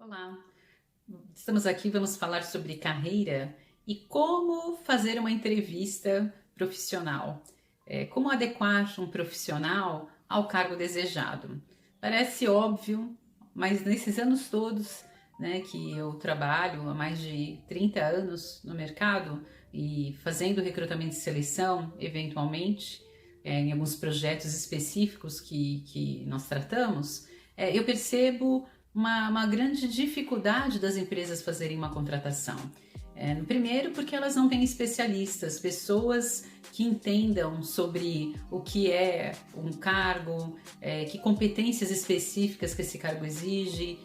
Olá, estamos aqui, vamos falar sobre carreira e como fazer uma entrevista profissional. Como adequar um profissional ao cargo desejado. Parece óbvio, mas nesses anos todos, né, que eu trabalho há mais de 30 anos no mercado e fazendo recrutamento e seleção, eventualmente, em alguns projetos específicos que nós tratamos, eu percebo uma grande dificuldade das empresas fazerem uma contratação. Primeiro, porque elas não têm especialistas, pessoas que entendam sobre o que é um cargo, que competências específicas que esse cargo exige.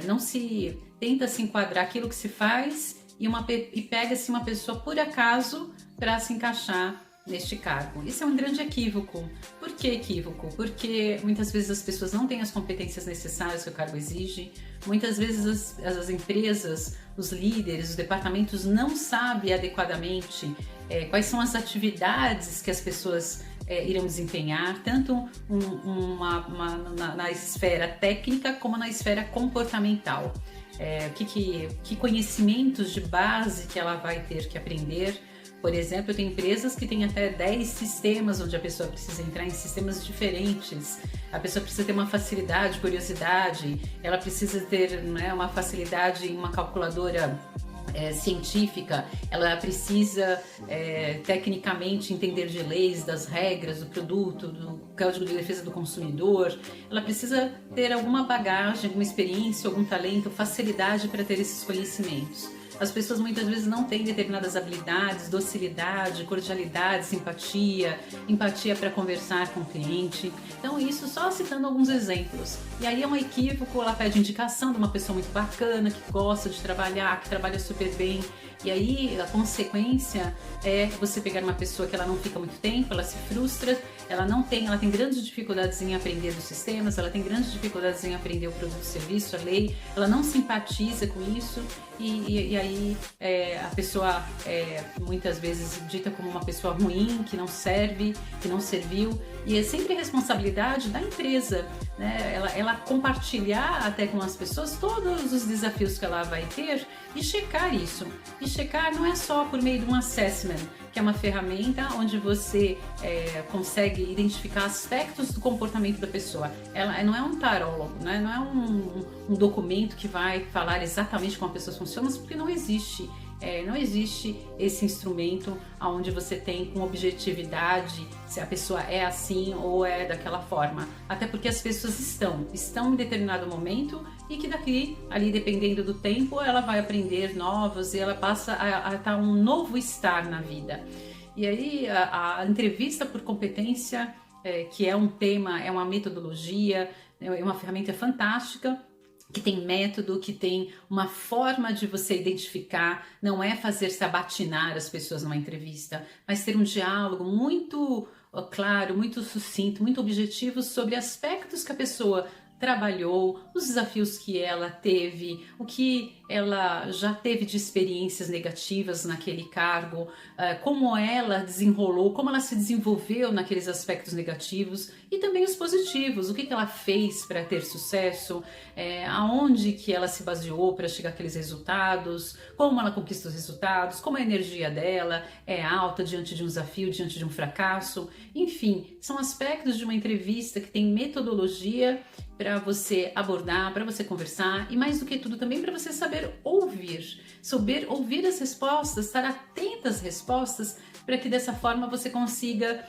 Não se tenta se enquadrar aquilo que se faz e pega-se uma pessoa por acaso para se encaixar neste cargo. Isso é um grande equívoco. Por que equívoco? Porque muitas vezes as pessoas não têm as competências necessárias que o cargo exige, muitas vezes as empresas, os líderes, os departamentos não sabem adequadamente quais são as atividades que as pessoas irão desempenhar, tanto na esfera técnica como na esfera comportamental. Que conhecimentos de base que ela vai ter que aprender. Por exemplo, tem empresas que têm até 10 sistemas onde a pessoa precisa entrar em sistemas diferentes. A pessoa precisa ter uma facilidade, curiosidade, ela precisa ter, né, uma facilidade em uma calculadora científica, ela precisa tecnicamente entender de leis, das regras, do produto, do Código de Defesa do Consumidor. Ela precisa ter alguma bagagem, alguma experiência, algum talento, facilidade para ter esses conhecimentos. As pessoas muitas vezes não têm determinadas habilidades, docilidade, cordialidade, simpatia, empatia para conversar com o cliente. Então isso só citando alguns exemplos. E aí é um equívoco, ela pede indicação de uma pessoa muito bacana, que gosta de trabalhar, que trabalha super bem. E aí a consequência é você pegar uma pessoa que ela não fica muito tempo, ela se frustra, ela tem grandes dificuldades em aprender dos sistemas, ela tem grandes dificuldades em aprender o produto, o serviço, a lei, ela não simpatiza com isso e aí a pessoa muitas vezes dita como uma pessoa ruim, que não serve, que não serviu, e é sempre responsabilidade da empresa, né? Ela compartilhar até com as pessoas todos os desafios que ela vai ter e checar isso. E checar não é só por meio de um assessment, que é uma ferramenta onde você consegue identificar aspectos do comportamento da pessoa. Ela não é um tarólogo, né? Não é um documento que vai falar exatamente como a pessoa funciona, porque não existe. Não existe esse instrumento onde você tem com objetividade se a pessoa é assim ou é daquela forma. Até porque as pessoas estão em determinado momento e que daqui, ali dependendo do tempo, ela vai aprender novos e ela passa a estar um novo estar na vida. E aí a entrevista por competência, que é um tema, é uma metodologia, é uma ferramenta fantástica, que tem método, que tem uma forma de você identificar, não é fazer sabatinar as pessoas numa entrevista, mas ter um diálogo muito claro, muito sucinto, muito objetivo sobre aspectos que a pessoa trabalhou, os desafios que ela teve, o que ela já teve de experiências negativas naquele cargo, como ela desenrolou, como ela se desenvolveu naqueles aspectos negativos e também os positivos, o que ela fez para ter sucesso, aonde que ela se baseou para chegar àqueles resultados, como ela conquista os resultados, como a energia dela é alta diante de um desafio, diante de um fracasso. Enfim, são aspectos de uma entrevista que tem metodologia para você abordar, para você conversar e, mais do que tudo, também para você saber ouvir as respostas, estar atenta às respostas, para que dessa forma você consiga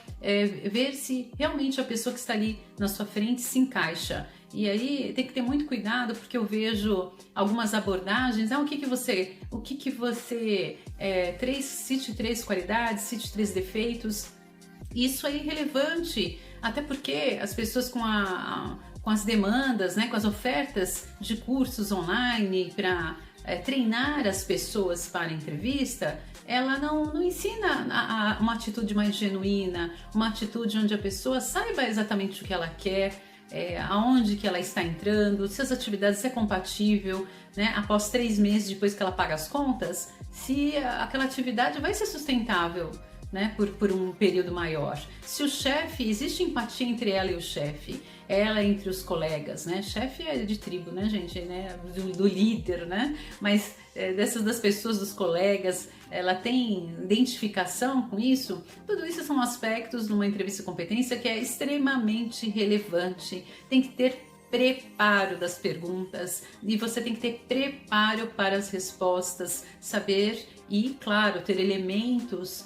ver se realmente a pessoa que está ali na sua frente se encaixa. E aí tem que ter muito cuidado, porque eu vejo algumas abordagens, cite 3 qualidades, cite 3 defeitos. Isso é irrelevante, até porque as pessoas com as demandas, né, com as ofertas de cursos online para treinar as pessoas para a entrevista, ela não ensina uma atitude mais genuína, uma atitude onde a pessoa saiba exatamente o que ela quer, aonde que ela está entrando, se as atividades é compatível, né, após 3 meses depois que ela paga as contas, se aquela atividade vai ser sustentável. né, por um período maior. Se o chefe, existe empatia entre ela e o chefe, ela entre os colegas, né? Chefe é de tribo, né, gente, né? Do líder, né? Mas das pessoas, dos colegas, ela tem identificação com isso? Tudo isso são aspectos numa entrevista de competência que é extremamente relevante. Tem que ter preparo das perguntas e você tem que ter preparo para as respostas, saber e, claro, ter elementos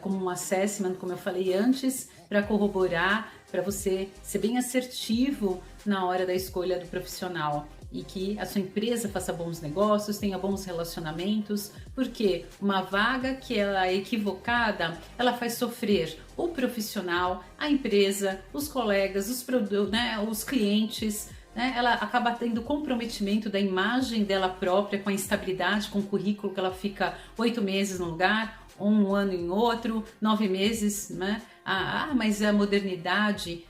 como um assessment, como eu falei antes, para corroborar, para você ser bem assertivo na hora da escolha do profissional e que a sua empresa faça bons negócios, tenha bons relacionamentos, porque uma vaga que ela é equivocada, ela faz sofrer o profissional, a empresa, os colegas, os clientes, né? Ela acaba tendo comprometimento da imagem dela própria com a instabilidade, com o currículo que ela fica 8 meses num lugar, 1 ano em outro, 9 meses, né? Mas a modernidade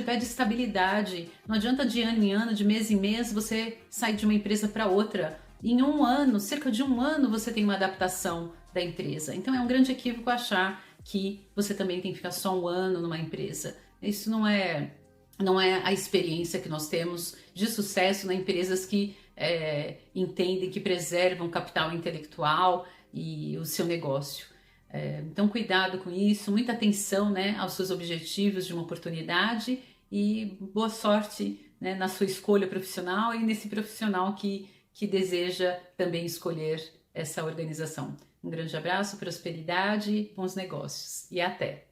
pede estabilidade. Não adianta de ano em ano, de mês em mês, você sair de uma empresa para outra. Em 1 ano, cerca de 1 ano, você tem uma adaptação da empresa. Então é um grande equívoco achar que você também tem que ficar só 1 ano numa empresa. Isso não é a experiência que nós temos de sucesso nas empresas que entendem, que preservam o capital intelectual e o seu negócio. Então, cuidado com isso, muita atenção, né, aos seus objetivos de uma oportunidade e boa sorte, né, na sua escolha profissional e nesse profissional que deseja também escolher essa organização. Um grande abraço, prosperidade, bons negócios e até!